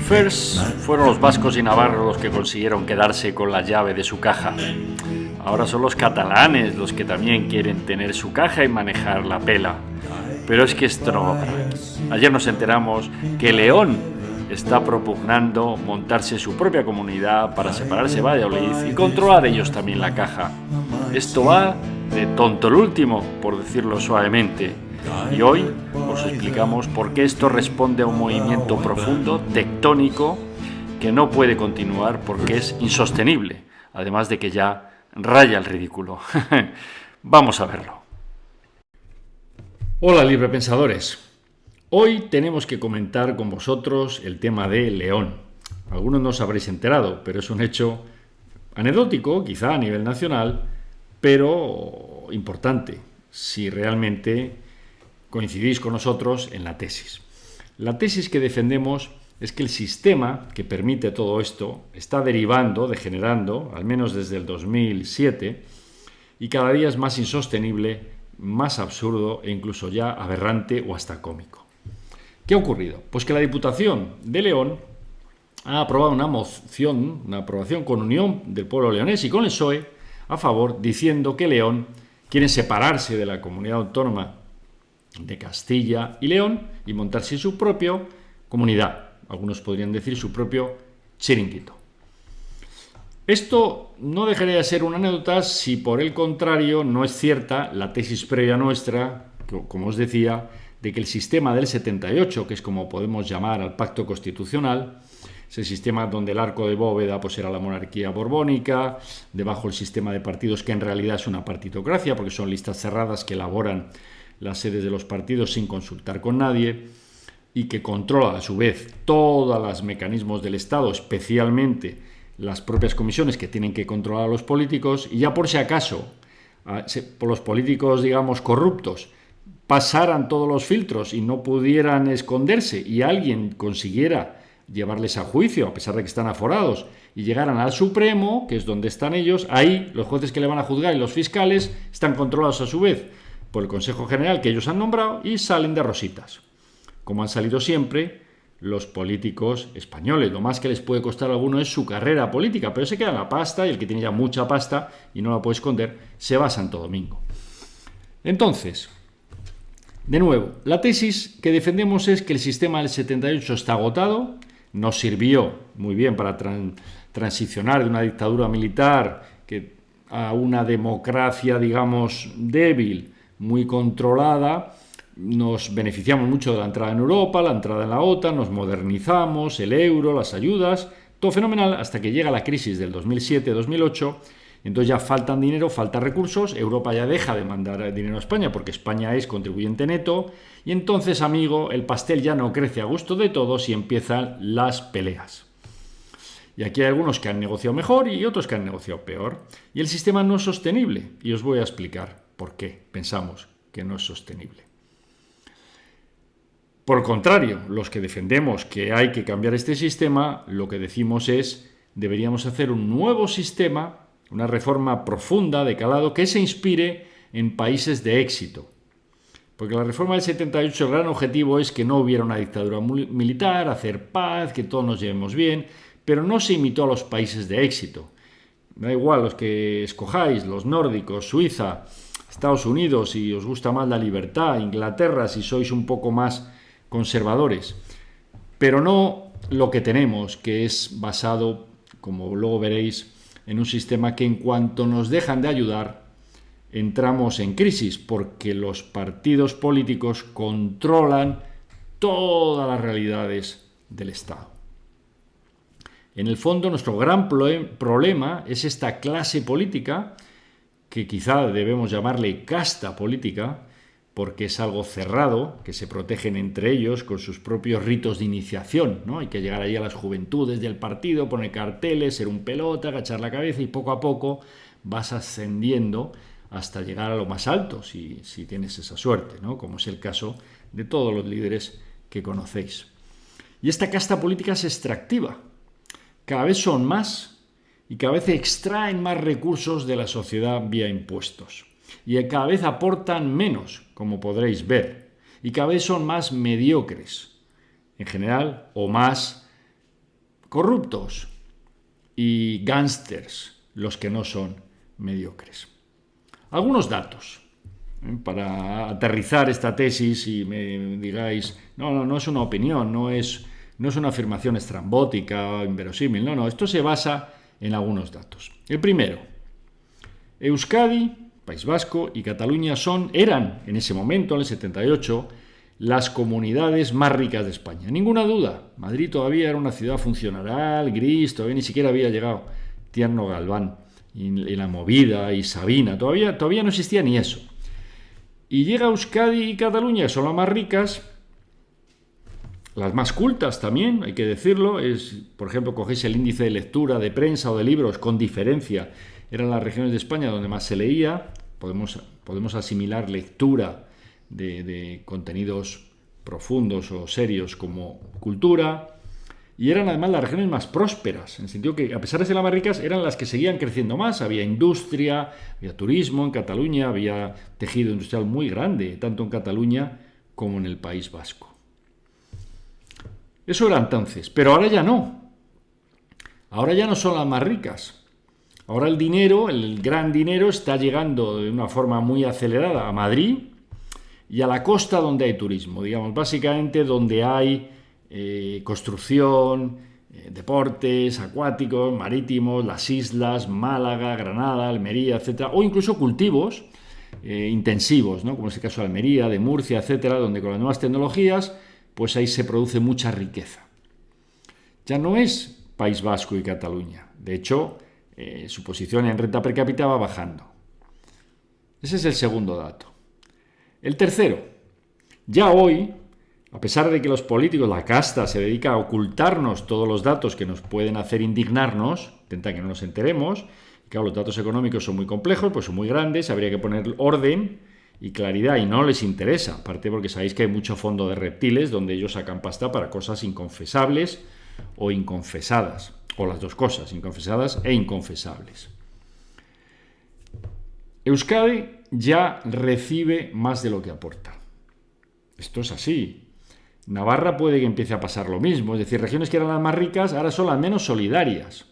First fueron los vascos y navarros los que consiguieron quedarse con la llave de su caja. Ahora son los catalanes los que también quieren tener su caja y manejar la pela. Pero es que esto no va para aquí. Ayer nos enteramos que León está propugnando montarse su propia comunidad para separarse de Valladolid y controlar ellos también la caja. Esto va de tonto el último, por decirlo suavemente. Y hoy os explicamos por qué esto responde a un movimiento profundo, tectónico, que no puede continuar porque es insostenible, además de que ya raya el ridículo. Vamos a verlo. Hola librepensadores. Hoy tenemos que comentar con vosotros el tema de León. Algunos no os habréis enterado, pero es un hecho anecdótico, quizá a nivel nacional, pero importante, si realmente coincidís con nosotros en la tesis. La tesis que defendemos es que el sistema que permite todo esto está degenerando, al menos desde el 2007, y cada día es más insostenible, más absurdo e incluso ya aberrante o hasta cómico. ¿Qué ha ocurrido? Pues que la Diputación de León ha aprobado una aprobación con unión del pueblo leonés y con el PSOE a favor, diciendo que León quiere separarse de la comunidad autónoma de Castilla y León y montarse su propia comunidad. Algunos podrían decir su propio chiringuito. Esto no dejaría de ser una anécdota si por el contrario no es cierta la tesis previa nuestra, como os decía, de que el sistema del 78, que es como podemos llamar al pacto constitucional, es el sistema donde el arco de bóveda pues era la monarquía borbónica, debajo el sistema de partidos que en realidad es una partitocracia porque son listas cerradas que elaboran las sedes de los partidos sin consultar con nadie y que controla a su vez todos los mecanismos del Estado, especialmente las propias comisiones que tienen que controlar a los políticos, y ya por si acaso por los políticos, digamos, corruptos pasaran todos los filtros y no pudieran esconderse y alguien consiguiera llevarles a juicio, a pesar de que están aforados, y llegaran al Supremo, que es donde están ellos, ahí los jueces que le van a juzgar y los fiscales están controlados a su vez por el Consejo General que ellos han nombrado y salen de rositas, como han salido siempre los políticos españoles. Lo más que les puede costar a alguno es su carrera política, pero se queda en la pasta y el que tiene ya mucha pasta y no la puede esconder se va a Santo Domingo. Entonces, de nuevo, la tesis que defendemos es que el sistema del 78 está agotado, nos sirvió muy bien para transicionar de una dictadura militar a una democracia, digamos, débil, muy controlada. Nos beneficiamos mucho de la entrada en Europa, la entrada en la OTAN, nos modernizamos, el euro, las ayudas, todo fenomenal hasta que llega la crisis del 2007-2008. Entonces ya faltan dinero, faltan recursos, Europa ya deja de mandar dinero a España porque España es contribuyente neto y entonces, amigo, el pastel ya no crece a gusto de todos y empiezan las peleas. Y aquí hay algunos que han negociado mejor y otros que han negociado peor. Y el sistema no es sostenible y os voy a explicar por qué pensamos que no es sostenible. Por el contrario, los que defendemos que hay que cambiar este sistema, lo que decimos es deberíamos hacer un nuevo sistema, una reforma profunda de calado que se inspire en países de éxito. Porque la reforma del 78, el gran objetivo es que no hubiera una dictadura militar, hacer paz, que todos nos llevemos bien, pero no se imitó a los países de éxito. Da igual los que escojáis, los nórdicos, Suiza, Estados Unidos, si os gusta más la libertad, Inglaterra, si sois un poco más conservadores, pero no lo que tenemos, que es basado, como luego veréis, en un sistema que en cuanto nos dejan de ayudar, entramos en crisis, porque los partidos políticos controlan todas las realidades del Estado. En el fondo, nuestro gran problema es esta clase política, que quizá debemos llamarle casta política, porque es algo cerrado, que se protegen entre ellos con sus propios ritos de iniciación, ¿no? Hay que llegar allí a las juventudes del partido, poner carteles, ser un pelota, agachar la cabeza y poco a poco vas ascendiendo hasta llegar a lo más alto, si tienes esa suerte, ¿no? Como es el caso de todos los líderes que conocéis. Y esta casta política es extractiva. Cada vez son más y cada vez extraen más recursos de la sociedad vía impuestos. Y cada vez aportan menos, como podréis ver, y cada vez son más mediocres, en general, o más corruptos y gángsters los que no son mediocres. Algunos datos para aterrizar esta tesis y me digáis, no es una opinión, no es una afirmación estrambótica o inverosímil, no, esto se basa en algunos datos. El primero, Euskadi, País Vasco y Cataluña eran en ese momento, en el 78, las comunidades más ricas de España. Ninguna duda, Madrid todavía era una ciudad funcional, gris, todavía ni siquiera había llegado Tierno Galván y La Movida y Sabina, todavía no existía ni eso. Y llega Euskadi y Cataluña, que son las más ricas, las más cultas también, hay que decirlo. Por ejemplo, cogéis el índice de lectura de prensa o de libros, con diferencia, eran las regiones de España donde más se leía. Podemos asimilar lectura de contenidos profundos o serios como cultura, y eran además las regiones más prósperas, en el sentido que, a pesar de ser las más ricas, eran las que seguían creciendo más. Había industria, había turismo en Cataluña, había tejido industrial muy grande, tanto en Cataluña como en el País Vasco. Eso era entonces, pero ahora ya no. Ahora ya no son las más ricas. Ahora el dinero, el gran dinero, está llegando de una forma muy acelerada a Madrid y a la costa donde hay turismo, digamos, básicamente donde hay construcción, deportes acuáticos, marítimos, las islas, Málaga, Granada, Almería, etcétera, o incluso cultivos intensivos, ¿no? Como es el caso de Almería, de Murcia, etcétera, donde con las nuevas tecnologías, pues ahí se produce mucha riqueza. Ya no es País Vasco y Cataluña. De hecho, su posición en renta per cápita va bajando. Ese es el segundo dato. El tercero, ya hoy, a pesar de que los políticos, la casta, se dedica a ocultarnos todos los datos que nos pueden hacer indignarnos, intentan que no nos enteremos, claro, los datos económicos son muy complejos, pues son muy grandes, habría que poner orden y claridad, y no les interesa, aparte porque sabéis que hay mucho fondo de reptiles donde ellos sacan pasta para cosas inconfesables o inconfesadas, o las dos cosas, inconfesadas e inconfesables. Euskadi ya recibe más de lo que aporta. Esto es así. Navarra puede que empiece a pasar lo mismo, es decir, regiones que eran las más ricas ahora son las menos solidarias.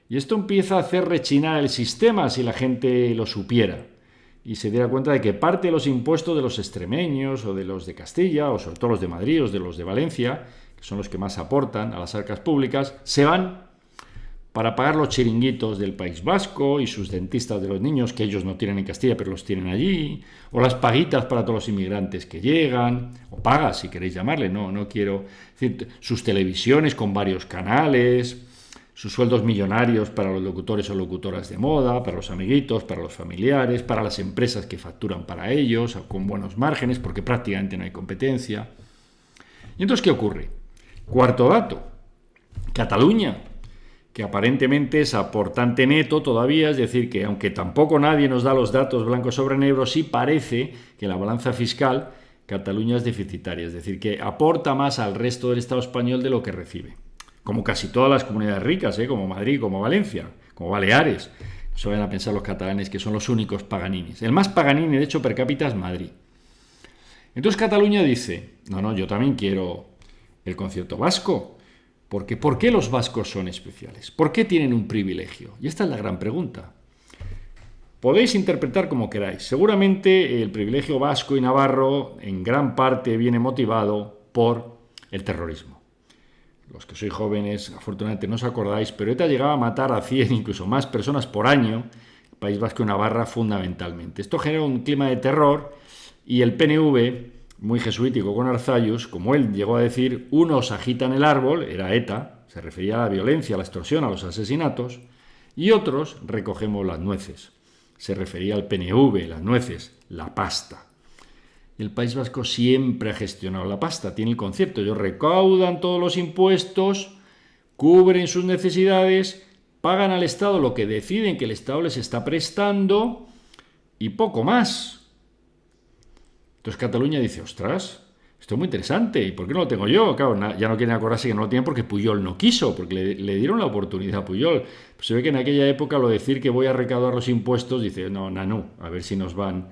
Y esto empieza a hacer rechinar el sistema si la gente lo supiera y se diera cuenta de que parte de los impuestos de los extremeños o de los de Castilla, o sobre todo los de Madrid o de los de Valencia, que son los que más aportan a las arcas públicas, se van para pagar los chiringuitos del País Vasco y sus dentistas de los niños, que ellos no tienen en Castilla, pero los tienen allí, o las paguitas para todos los inmigrantes que llegan, o pagas, si queréis llamarle, no quiero decir, sus televisiones con varios canales, sus sueldos millonarios para los locutores o locutoras de moda, para los amiguitos, para los familiares, para las empresas que facturan para ellos, con buenos márgenes, porque prácticamente no hay competencia. ¿Y entonces qué ocurre? Cuarto dato, Cataluña, que aparentemente es aportante neto todavía, es decir, que aunque tampoco nadie nos da los datos blanco sobre negro, sí parece que en la balanza fiscal Cataluña es deficitaria, es decir, que aporta más al resto del Estado español de lo que recibe. Como casi todas las comunidades ricas, como Madrid, como Valencia, como Baleares. No se vayan a pensar los catalanes que son los únicos paganinis. El más paganini, de hecho, per cápita es Madrid. Entonces Cataluña dice, no, yo también quiero el concierto vasco. Porque ¿por qué los vascos son especiales? ¿Por qué tienen un privilegio? Y esta es la gran pregunta. Podéis interpretar como queráis. Seguramente el privilegio vasco y navarro en gran parte viene motivado por el terrorismo. Los que sois jóvenes, afortunadamente no os acordáis, pero ETA llegaba a matar a 100, incluso más personas por año, País Vasco y Navarra fundamentalmente. Esto genera un clima de terror y el PNV, muy jesuítico con Arzallus, como él llegó a decir, unos agitan el árbol, era ETA, se refería a la violencia, a la extorsión, a los asesinatos, y otros recogemos las nueces. Se refería al PNV, las nueces, la pasta. El País Vasco siempre ha gestionado la pasta, tiene el concepto, ellos recaudan todos los impuestos, cubren sus necesidades, pagan al Estado lo que deciden que el Estado les está prestando y poco más. Entonces Cataluña dice, ostras, esto es muy interesante, ¿y por qué no lo tengo yo? Claro, ya no quieren acordarse que no lo tienen porque Pujol no quiso, porque le dieron la oportunidad a Pujol. Pues se ve que en aquella época lo de decir que voy a recaudar los impuestos, dice, no, a ver si nos van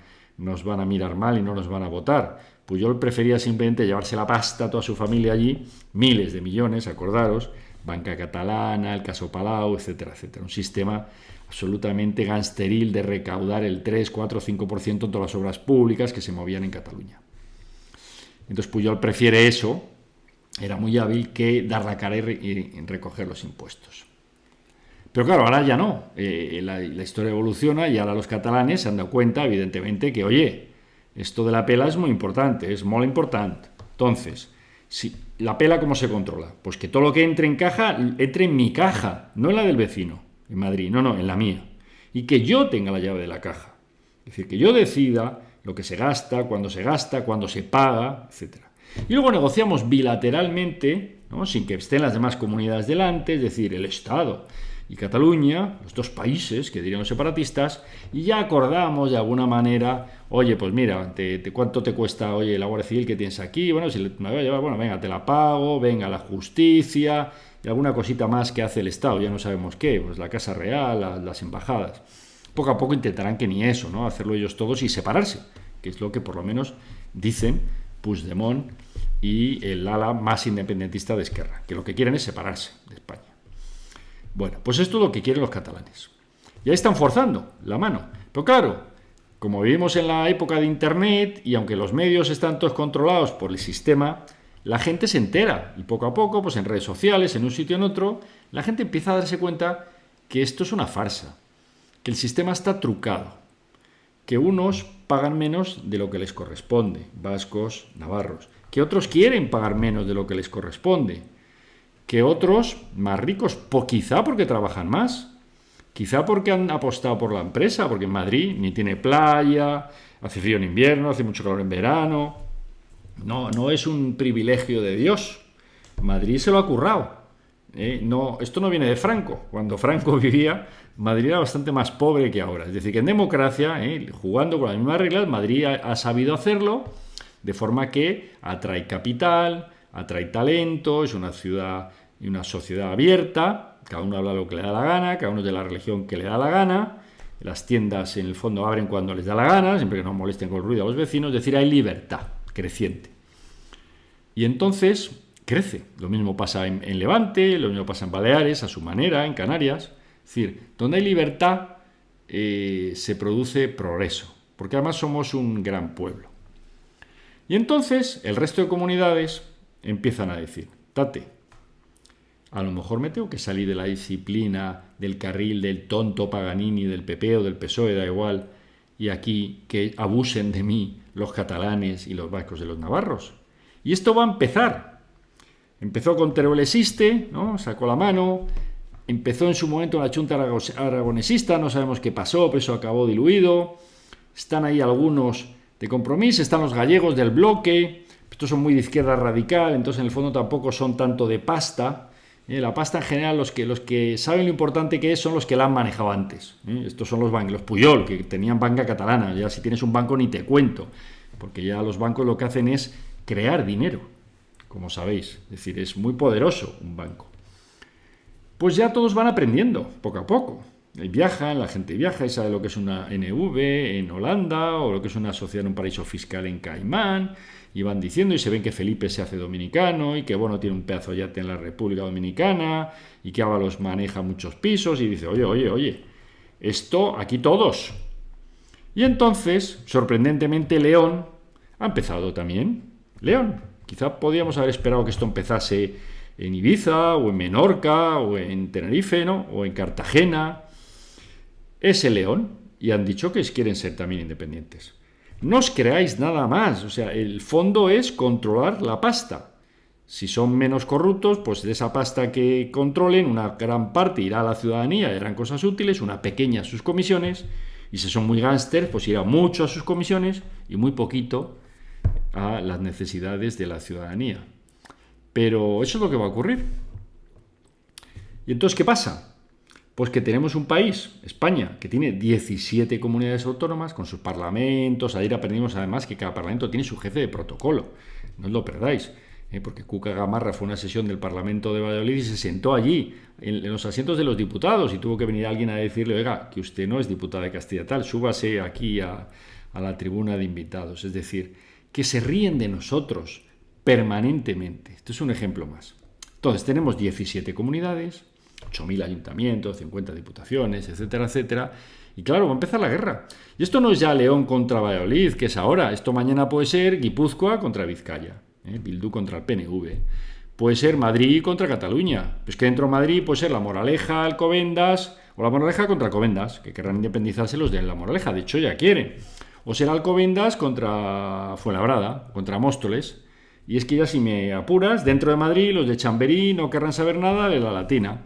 a mirar mal y no nos van a votar. Pujol prefería simplemente llevarse la pasta a toda su familia allí, miles de millones, acordaros, Banca Catalana, el caso Palau, etcétera, etcétera. Un sistema absolutamente gangsteril de recaudar el 3, 4, 5% en todas las obras públicas que se movían en Cataluña. Entonces Pujol prefiere eso, era muy hábil, que dar la cara y recoger los impuestos. Pero claro, ahora ya no. La historia evoluciona y ahora los catalanes se han dado cuenta, evidentemente, que, oye, esto de la pela es muy importante, es muy importante. Entonces, si la pela, ¿cómo se controla? Pues que todo lo que entre en caja, entre en mi caja, no en la del vecino, en Madrid, no, en la mía. Y que yo tenga la llave de la caja. Es decir, que yo decida lo que se gasta, cuándo se paga, etc. Y luego negociamos bilateralmente, ¿no? Sin que estén las demás comunidades delante, es decir, el Estado y Cataluña, los dos países, que dirían los separatistas, y ya acordamos de alguna manera, oye, pues mira, ¿cuánto te cuesta, oye, la Guardia Civil que tienes aquí? Bueno, si me voy a llevar, bueno, venga, te la pago, venga, la justicia, y alguna cosita más que hace el Estado, ya no sabemos qué, pues la Casa Real, las embajadas. Poco a poco intentarán que ni eso, ¿no? Hacerlo ellos todos y separarse, que es lo que por lo menos dicen Puigdemont y el ala más independentista de Esquerra, que lo que quieren es separarse de España. Bueno, pues esto es lo que quieren los catalanes. Y ahí están forzando la mano. Pero claro, como vivimos en la época de Internet y aunque los medios están todos controlados por el sistema, la gente se entera. Y poco a poco, pues en redes sociales, en un sitio o en otro, la gente empieza a darse cuenta que esto es una farsa, que el sistema está trucado, que unos pagan menos de lo que les corresponde, vascos, navarros, que otros quieren pagar menos de lo que les corresponde, que otros más ricos, quizá porque trabajan más, quizá porque han apostado por la empresa, porque en Madrid ni tiene playa, hace frío en invierno, hace mucho calor en verano. No es un privilegio de Dios. Madrid se lo ha currado. No, esto no viene de Franco. Cuando Franco vivía, Madrid era bastante más pobre que ahora. Es decir, que en democracia, jugando con las mismas reglas, Madrid ha sabido hacerlo de forma que atrae capital, atrae talento, es una ciudad y una sociedad abierta, cada uno habla lo que le da la gana, cada uno es de la religión que le da la gana, las tiendas en el fondo abren cuando les da la gana, siempre que no molesten con el ruido a los vecinos, es decir, hay libertad creciente. Y entonces crece, lo mismo pasa en Levante, lo mismo pasa en Baleares, a su manera, en Canarias, es decir, donde hay libertad se produce progreso, porque además somos un gran pueblo. Y entonces el resto de comunidades empiezan a decir, tate, a lo mejor me tengo que salir de la disciplina, del carril del tonto Paganini, del PP o del PSOE, da igual, y aquí que abusen de mí los catalanes y los vascos de los navarros. Y esto va a empezar. Empezó con Teruel Existe, ¿no? Sacó la mano, empezó en su momento la Junta Aragonesista, no sabemos qué pasó, pero eso acabó diluido. Están ahí algunos de Compromís, están los gallegos del bloque. Estos son muy de izquierda radical, entonces en el fondo tampoco son tanto de pasta. La pasta en general, los que saben lo importante que es son los que la han manejado antes. Estos son los bancos, los Pujol, que tenían banca catalana. Ya si tienes un banco ni te cuento, porque ya los bancos lo que hacen es crear dinero, como sabéis. Es decir, es muy poderoso un banco. Pues ya todos van aprendiendo, poco a poco. La gente viaja y sabe lo que es una NV en Holanda o lo que es una sociedad en un paraíso fiscal en Caimán, y van diciendo y se ven que Felipe se hace dominicano y que bueno tiene un pedazo de yate en la República Dominicana y que Ábalos maneja muchos pisos y dice, oye, esto aquí todos. Y entonces, sorprendentemente, León ha empezado también. León, quizá podíamos haber esperado que esto empezase en Ibiza o en Menorca o en Tenerife, ¿no? O en Cartagena. Es el León y han dicho que quieren ser también independientes. No os creáis nada más, o sea, el fondo es controlar la pasta. Si son menos corruptos, pues de esa pasta que controlen, una gran parte irá a la ciudadanía, irán cosas útiles, una pequeña a sus comisiones, y si son muy gángsters, pues irá mucho a sus comisiones y muy poquito a las necesidades de la ciudadanía. Pero eso es lo que va a ocurrir. ¿Y entonces qué pasa? Pues que tenemos un país, España, que tiene 17 comunidades autónomas con sus parlamentos. Ayer aprendimos además que cada parlamento tiene su jefe de protocolo. No os lo perdáis, porque Cuca Gamarra fue a una sesión del Parlamento de Valladolid y se sentó allí, en los asientos de los diputados, y tuvo que venir alguien a decirle, oiga, que usted no es diputada de Castilla tal, súbase aquí a la tribuna de invitados. Es decir, que se ríen de nosotros permanentemente. Esto es un ejemplo más. Entonces tenemos 17 comunidades, 8.000 ayuntamientos, 50 diputaciones, etcétera, etcétera. Y claro, va a empezar la guerra. Y esto no es ya León contra Valladolid, que es ahora. Esto mañana puede ser Guipúzcoa contra Vizcaya, Bildu contra el PNV. Puede ser Madrid contra Cataluña. Pues que dentro de Madrid puede ser La Moraleja, Alcobendas, o La Moraleja contra Alcobendas, que querrán independizarse los de La Moraleja. De hecho, ya quieren. O será Alcobendas contra Fuenlabrada, contra Móstoles. Y es que ya si me apuras, dentro de Madrid los de Chamberí no querrán saber nada de la Latina.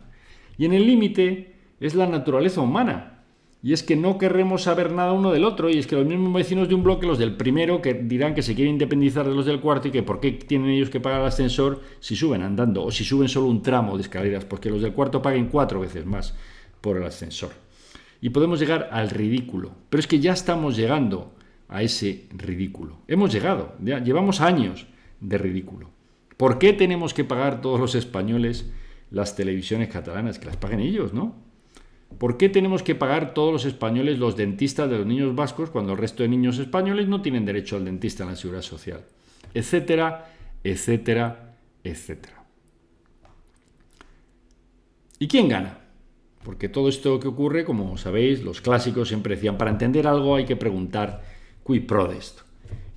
Y en el límite es la naturaleza humana. Y es que no querremos saber nada uno del otro, y es que los mismos vecinos de un bloque, los del primero, que dirán que se quieren independizar de los del cuarto y que por qué tienen ellos que pagar el ascensor si suben andando o si suben solo un tramo de escaleras, porque los del cuarto paguen 4 veces más por el ascensor. Y podemos llegar al ridículo, pero es que ya estamos llegando a ese ridículo. Hemos llegado, ya llevamos años de ridículo. ¿Por qué tenemos que pagar todos los españoles las televisiones catalanas? Que las paguen ellos, ¿no? ¿Por qué tenemos que pagar todos los españoles los dentistas de los niños vascos cuando el resto de niños españoles no tienen derecho al dentista en la seguridad social? Etcétera, etcétera, etcétera. ¿Y quién gana? Porque todo esto que ocurre, como sabéis, los clásicos siempre decían, para entender algo hay que preguntar quid prodest.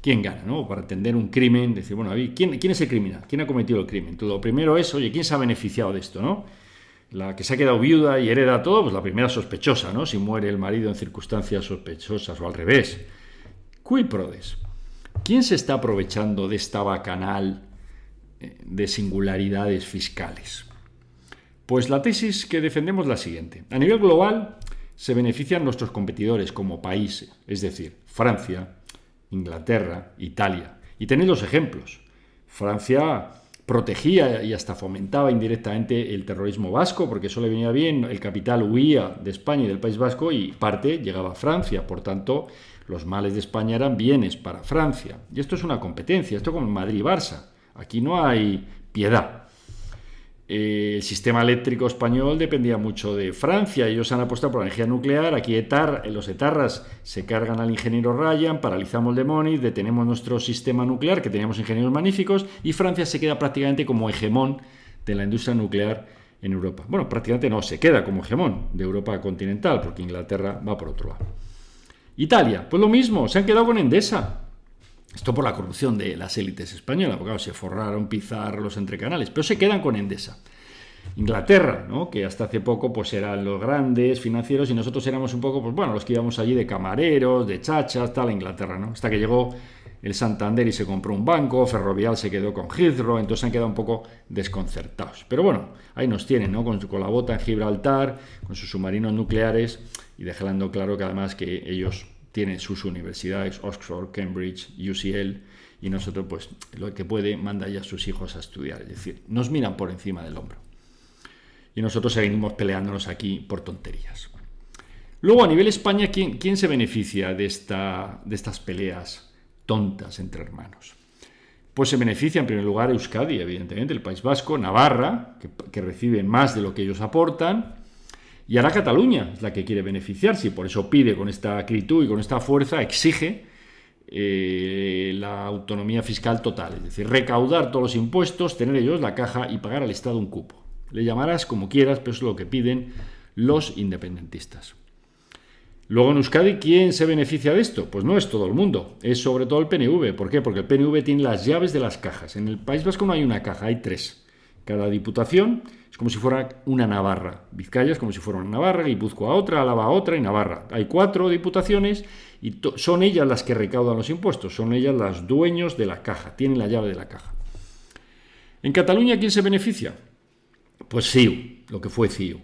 ¿Quién gana? ¿No? Para entender un crimen, decir, bueno, ¿quién es el criminal? ¿Quién ha cometido el crimen? Entonces, lo primero es, oye, ¿quién se ha beneficiado de esto, no? La que se ha quedado viuda y hereda todo, pues la primera sospechosa, ¿no? Si muere el marido en circunstancias sospechosas o al revés. Cui prodest. ¿Quién se está aprovechando de esta bacanal de singularidades fiscales? Pues la tesis que defendemos es la siguiente. A nivel global se benefician nuestros competidores como países, es decir, Francia, Inglaterra, Italia. Y tenéis los ejemplos. Francia protegía y hasta fomentaba indirectamente el terrorismo vasco, porque eso le venía bien, el capital huía de España y del País Vasco y parte llegaba a Francia, por tanto los males de España eran bienes para Francia. Y esto es una competencia, esto como en Madrid-Barça, aquí no hay piedad. El sistema eléctrico español dependía mucho de Francia, ellos han apostado por la energía nuclear, aquí los etarras se cargan al ingeniero Ryan, paralizamos Lemoniz, detenemos nuestro sistema nuclear, que teníamos ingenieros magníficos, y Francia se queda prácticamente como hegemón de la industria nuclear en Europa. Bueno, prácticamente no, se queda como hegemón de Europa continental, porque Inglaterra va por otro lado. Italia, pues lo mismo, se han quedado con Endesa. Esto por la corrupción de las élites españolas, porque claro, se forraron Pizarro los entrecanales, pero se quedan con Endesa. Inglaterra, ¿no? Que hasta hace poco pues eran los grandes financieros y nosotros éramos un poco, pues bueno, los que íbamos allí de camareros, de chachas, tal, Inglaterra, ¿no? Hasta que llegó el Santander y se compró un banco, Ferrovial se quedó con Heathrow, entonces han quedado un poco desconcertados. Pero bueno, ahí nos tienen, ¿no? Con la bota en Gibraltar, con sus submarinos nucleares y dejando claro que además que ellos tienen sus universidades, Oxford, Cambridge, UCL, y nosotros, pues, lo que puede, manda ya a sus hijos a estudiar. Es decir, nos miran por encima del hombro. Y nosotros seguimos peleándonos aquí por tonterías. Luego, a nivel España, ¿quién se beneficia de estas peleas tontas entre hermanos? Pues se beneficia, en primer lugar, Euskadi, evidentemente, el País Vasco, Navarra, que reciben más de lo que ellos aportan, y ahora Cataluña es la que quiere beneficiarse y por eso pide con esta acritud y con esta fuerza, exige la autonomía fiscal total, es decir, recaudar todos los impuestos, tener ellos la caja y pagar al Estado un cupo. Le llamarás como quieras, pero eso es lo que piden los independentistas. Luego en Euskadi, ¿quién se beneficia de esto? Pues no es todo el mundo, es sobre todo el PNV. ¿Por qué? Porque el PNV tiene las llaves de las cajas. En el País Vasco no hay una caja, hay 3. Cada diputación es como si fuera una Navarra. Vizcaya es como si fuera una Navarra, Guipúzcoa otra, Álava otra y Navarra. Hay 4 diputaciones y son ellas las que recaudan los impuestos, son ellas las dueños de la caja, tienen la llave de la caja. En Cataluña, ¿quién se beneficia? Pues CiU, lo que fue CiU,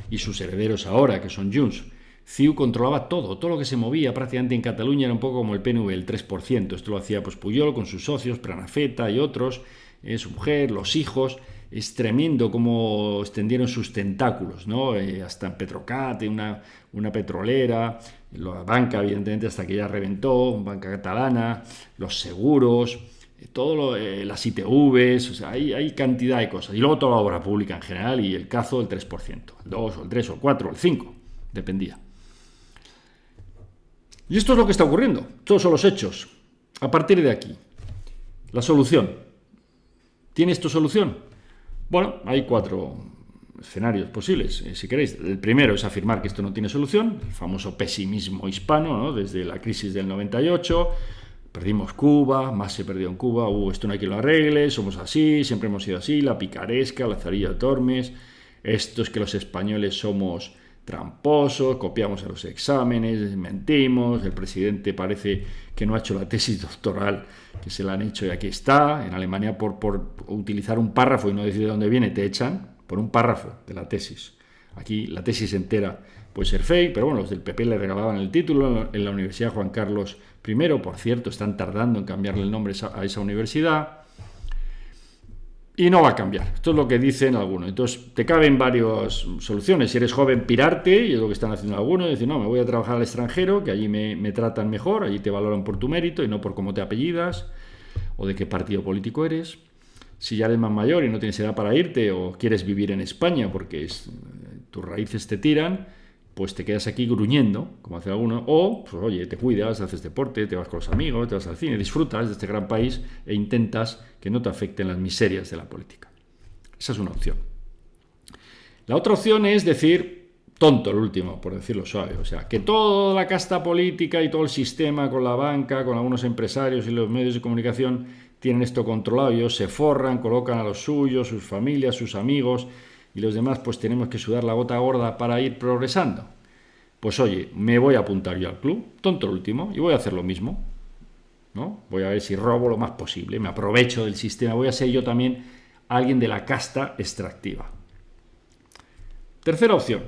y sus herederos ahora, que son Junts. CiU controlaba todo lo que se movía prácticamente en Cataluña era un poco como el PNV, el 3%. Esto lo hacía pues Pujol con sus socios, Pranafeta y otros, su mujer, los hijos. Es tremendo cómo extendieron sus tentáculos, ¿no? Hasta en Petrocat, una petrolera, la banca, evidentemente, hasta que ya reventó, banca catalana, los seguros, las ITVs, o sea, hay cantidad de cosas. Y luego toda la obra pública en general y el cazo el 3%, el 2, o el 3, o el 4, o el 5, dependía. Y esto es lo que está ocurriendo, todos son los hechos. A partir de aquí, la solución. ¿Tiene esto solución? Bueno, hay 4 escenarios posibles, si queréis. El primero es afirmar que esto no tiene solución, el famoso pesimismo hispano, ¿no? Desde la crisis del 98, perdimos Cuba, más se perdió en Cuba, esto no hay que lo arregle, somos así, siempre hemos sido así, la picaresca, la zarilla de Tormes, esto es que los españoles somos tramposos, copiamos a los exámenes, mentimos, el presidente parece que no ha hecho la tesis doctoral que se la han hecho y aquí está. En Alemania por utilizar un párrafo y no decir de dónde viene te echan por un párrafo de la tesis. Aquí la tesis entera puede ser fake, pero bueno, los del PP le regalaban el título en la Universidad Juan Carlos I, por cierto, están tardando en cambiarle el nombre a esa universidad. Y no va a cambiar. Esto es lo que dicen algunos. Entonces, te caben varias soluciones. Si eres joven, pirarte, y es lo que están haciendo algunos. Decir, no, me voy a trabajar al extranjero, que allí me tratan mejor, allí te valoran por tu mérito y no por cómo te apellidas o de qué partido político eres. Si ya eres más mayor y no tienes edad para irte o quieres vivir en España porque tus raíces te tiran, pues te quedas aquí gruñendo, como hace alguno, o, pues oye, te cuidas, haces deporte, te vas con los amigos, te vas al cine, disfrutas de este gran país e intentas que no te afecten las miserias de la política. Esa es una opción. La otra opción es decir, tonto el último, por decirlo suave, o sea, que toda la casta política y todo el sistema con la banca, con algunos empresarios y los medios de comunicación tienen esto controlado, ellos se forran, colocan a los suyos, sus familias, sus amigos, y los demás pues tenemos que sudar la gota gorda para ir progresando. Pues oye, me voy a apuntar yo al club, tonto el último, y voy a hacer lo mismo, ¿no? Voy a ver si robo lo más posible, me aprovecho del sistema, voy a ser yo también alguien de la casta extractiva. Tercera opción,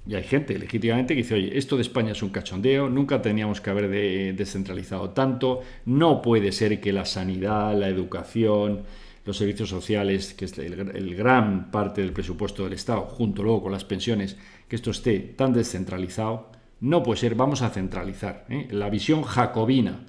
y hay gente legítimamente que dice, oye, esto de España es un cachondeo, nunca teníamos que haber descentralizado tanto, no puede ser que la sanidad, la educación, los servicios sociales, que es el gran parte del presupuesto del Estado, junto luego con las pensiones, que esto esté tan descentralizado, no puede ser, vamos a centralizar, la visión jacobina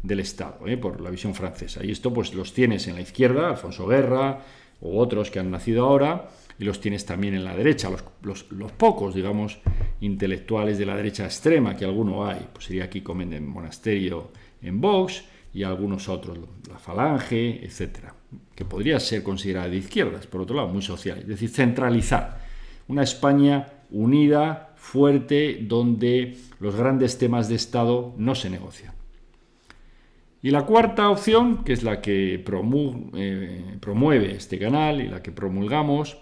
del Estado, por la visión francesa. Y esto pues los tienes en la izquierda, Alfonso Guerra, o otros que han nacido ahora, y los tienes también en la derecha, los pocos, digamos, intelectuales de la derecha extrema, que alguno hay, pues sería aquí Comendem Monasterio en Vox, y algunos otros, la Falange, etcétera, que podría ser considerada de izquierdas, por otro lado, muy social. Es decir, centralizar una España unida, fuerte, donde los grandes temas de Estado no se negocian. Y la cuarta opción, que es la que promueve este canal y la que promulgamos,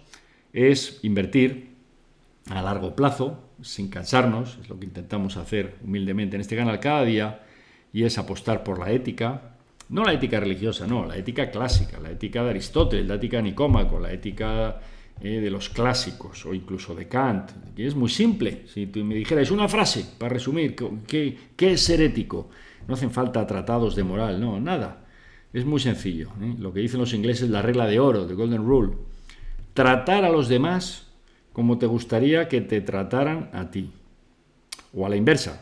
es invertir a largo plazo, sin cansarnos, es lo que intentamos hacer humildemente en este canal cada día, y es apostar por la ética, no la ética religiosa, no, la ética clásica, la ética de Aristóteles, la ética de Nicómaco, la ética de los clásicos o incluso de Kant, que es muy simple. Si tú me dijeras una frase para resumir, ¿qué es ser ético? No hacen falta tratados de moral, no, nada. Es muy sencillo. Lo que dicen los ingleses, la regla de oro, the golden rule. Tratar a los demás como te gustaría que te trataran a ti. O a la inversa.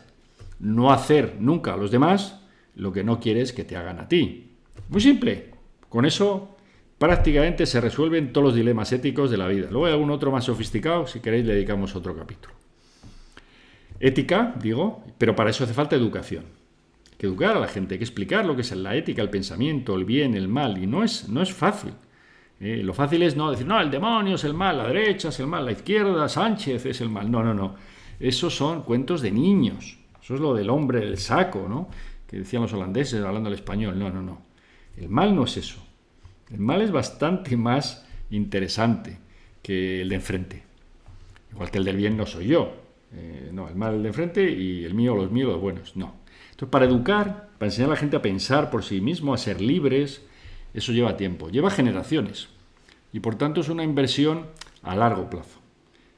No hacer nunca a los demás lo que no quieres que te hagan a ti. Muy simple. Con eso prácticamente se resuelven todos los dilemas éticos de la vida. Luego hay algún otro más sofisticado, si queréis le dedicamos otro capítulo. Ética, digo, pero para eso hace falta educación. Hay que educar a la gente, hay que explicar lo que es la ética, el pensamiento, el bien, el mal, y no es fácil. Lo fácil es no decir, no, el demonio es el mal, la derecha es el mal, la izquierda, Sánchez es el mal. No. Esos son cuentos de niños. Eso es lo del hombre del saco, ¿no? Que decían los holandeses hablando el español. No. El mal no es eso. El mal es bastante más interesante que el de enfrente. Igual que el del bien no soy yo. No, el mal es el de enfrente y el mío, los míos, los buenos. No. Entonces, para educar, para enseñar a la gente a pensar por sí mismo, a ser libres, eso lleva tiempo, lleva generaciones. Y por tanto es una inversión a largo plazo.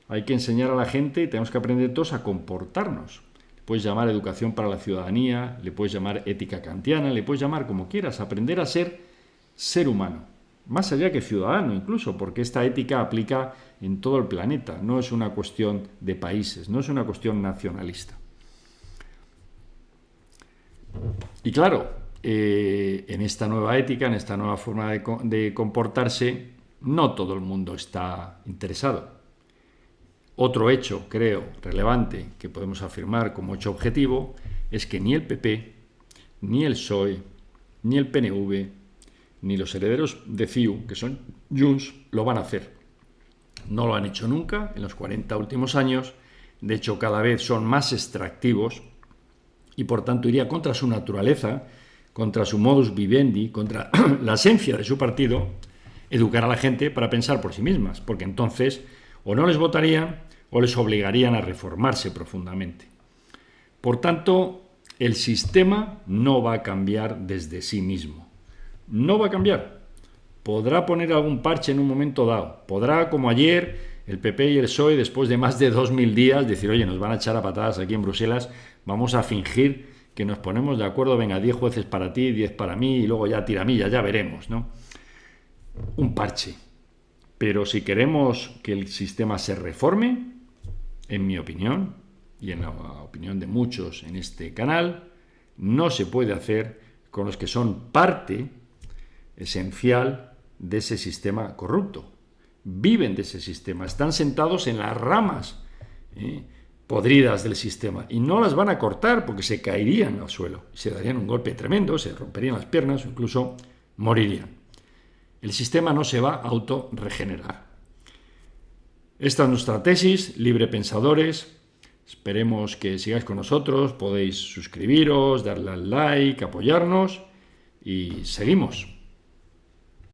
Hay que enseñar a la gente y tenemos que aprender todos a comportarnos. Puedes llamar educación para la ciudadanía, le puedes llamar ética kantiana, le puedes llamar como quieras, aprender a ser humano, más allá que ciudadano incluso, porque esta ética aplica en todo el planeta, no es una cuestión de países, no es una cuestión nacionalista. Y claro, en esta nueva ética, en esta nueva forma de comportarse, no todo el mundo está interesado. Otro hecho, creo, relevante, que podemos afirmar como hecho objetivo, es que ni el PP, ni el PSOE, ni el PNV, ni los herederos de CiU, que son Junts, lo van a hacer. No lo han hecho nunca en los 40 últimos años. De hecho, cada vez son más extractivos y, por tanto, iría contra su naturaleza, contra su modus vivendi, contra la esencia de su partido, educar a la gente para pensar por sí mismas, porque entonces o no les votarían o les obligarían a reformarse profundamente. Por tanto, el sistema no va a cambiar desde sí mismo. No va a cambiar. Podrá poner algún parche en un momento dado. Podrá, como ayer, el PP y el PSOE, después de más de 2000 días, decir, oye, nos van a echar a patadas aquí en Bruselas, vamos a fingir que nos ponemos de acuerdo, venga, 10 jueces para ti, 10 para mí, y luego ya tiramillas, ya veremos, ¿no? Un parche. Pero si queremos que el sistema se reforme, en mi opinión, y en la opinión de muchos en este canal, no se puede hacer con los que son parte esencial de ese sistema corrupto. Viven de ese sistema, están sentados en las ramas podridas del sistema y no las van a cortar porque se caerían al suelo, se darían un golpe tremendo, se romperían las piernas o incluso morirían. El sistema no se va a autorregenerar. Esta es nuestra tesis, librepensadores. Esperemos que sigáis con nosotros, podéis suscribiros, darle al like, apoyarnos y seguimos.